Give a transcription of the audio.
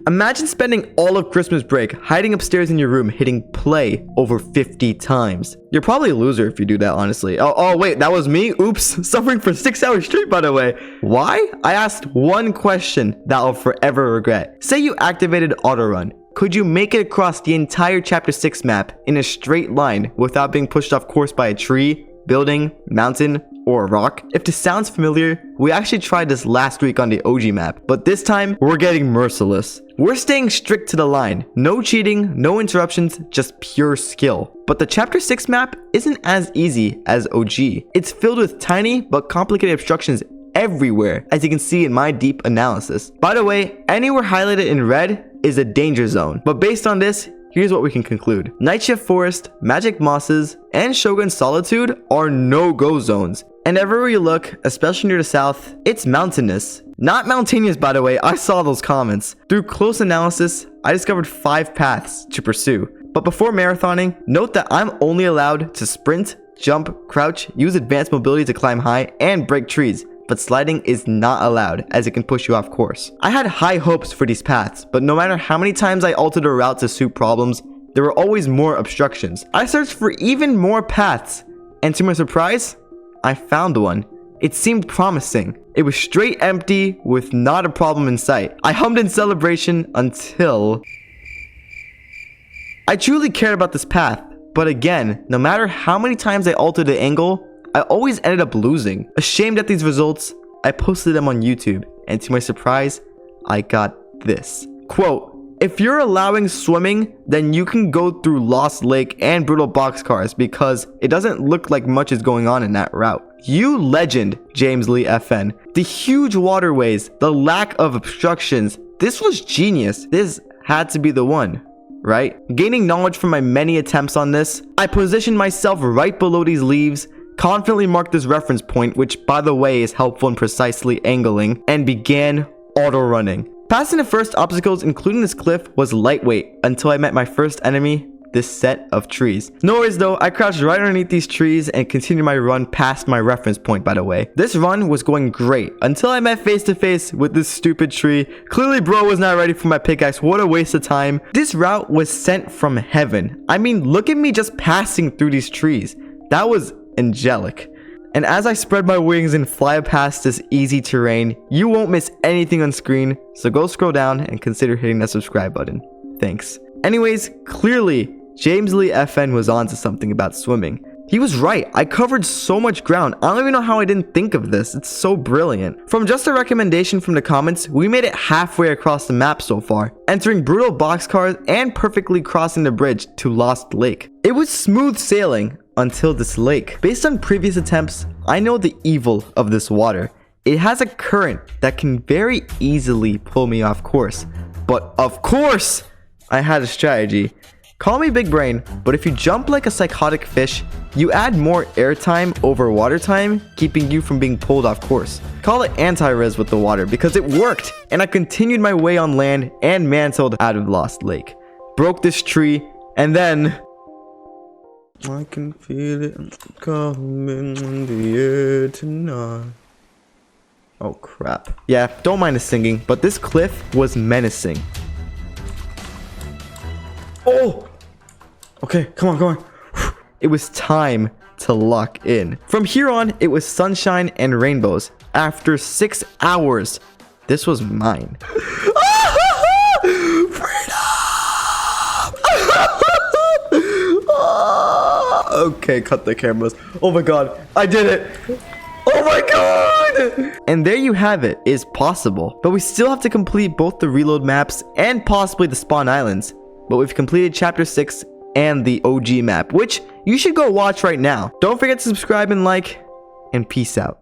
Imagine spending all of Christmas break hiding upstairs in your room hitting play over 50 times. You're probably a loser if you do that, honestly. Oh wait, that was me? Oops. Suffering for 6 hours straight, by the way. Why? I asked one question that I'll forever regret. Say you activated Autorun. Could you make it across the entire Chapter 6 map in a straight line without being pushed off course by a tree, building, mountain, or a rock? If this sounds familiar, we actually tried this last week on the OG map, but this time we're getting merciless. We're staying strict to the line. No cheating, no interruptions, just pure skill. But the Chapter 6 map isn't as easy as OG. It's filled with tiny but complicated obstructions everywhere, as you can see in my deep analysis. By the way, anywhere highlighted in red is a danger zone. But based on this, here's what we can conclude. Nightshift Forest, Magic Mosses, and Shogun Solitude are no-go zones. And everywhere you look, especially near the south, it's mountainous. Not mountainous, by the way, I saw those comments. Through close analysis, I discovered 5 paths to pursue. But before marathoning, note that I'm only allowed to sprint, jump, crouch, use advanced mobility to climb high, and break trees. But sliding is not allowed, as it can push you off course. I had high hopes for these paths, but no matter how many times I altered a route to suit problems, there were always more obstructions. I searched for even more paths, and to my surprise, I found one. It seemed promising. It was straight empty with not a problem in sight. I hummed in celebration until I truly cared about this path, but again, no matter how many times I altered the angle, I always ended up losing. Ashamed at these results, I posted them on YouTube, and to my surprise, I got this. Quote, if you're allowing swimming, then you can go through Lost Lake and Brutal Boxcars because it doesn't look like much is going on in that route. You legend, James Lee FN. The huge waterways, the lack of obstructions, this was genius. This had to be the one, right? Gaining knowledge from my many attempts on this, I positioned myself right below these leaves, confidently marked this reference point, which by the way is helpful in precisely angling, and began auto-running. Passing the first obstacles, including this cliff, was lightweight until I met my first enemy, this set of trees. No worries though, I crouched right underneath these trees and continued my run past my reference point, by the way. This run was going great until I met face to face with this stupid tree. Clearly bro was not ready for my pickaxe. What a waste of time. This route was sent from heaven. I mean, look at me just passing through these trees. That was angelic. And as I spread my wings and fly past this easy terrain, you won't miss anything on screen, so go scroll down and consider hitting that subscribe button. Thanks. Anyways, clearly, James Lee FN was onto something about swimming. He was right. I covered so much ground. I don't even know how I didn't think of this. It's so brilliant. From just a recommendation from the comments, we made it halfway across the map so far, entering brutal boxcars and perfectly crossing the bridge to Lost Lake. It was smooth sailing until this lake. Based on previous attempts, I know the evil of this water. It has a current that can very easily pull me off course. But of course, I had a strategy. Call me big brain, but if you jump like a psychotic fish, you add more airtime over water time, keeping you from being pulled off course. Call it anti-res with the water because it worked, and I continued my way on land and mantled out of Lost Lake. Broke this tree, and then I can feel it coming in the air tonight. Oh crap. Yeah, don't mind the singing, but this cliff was menacing. Oh! Okay, come on. It was time to lock in. From here on, it was sunshine and rainbows. After 6 hours, this was mine. Okay, cut the cameras. Oh my god, I did it. Oh my god! And there you have it. It's possible. But we still have to complete both the reload maps and possibly the spawn islands. But we've completed chapter 6 and the OG map, which you should go watch right now. Don't forget to subscribe and like, and peace out.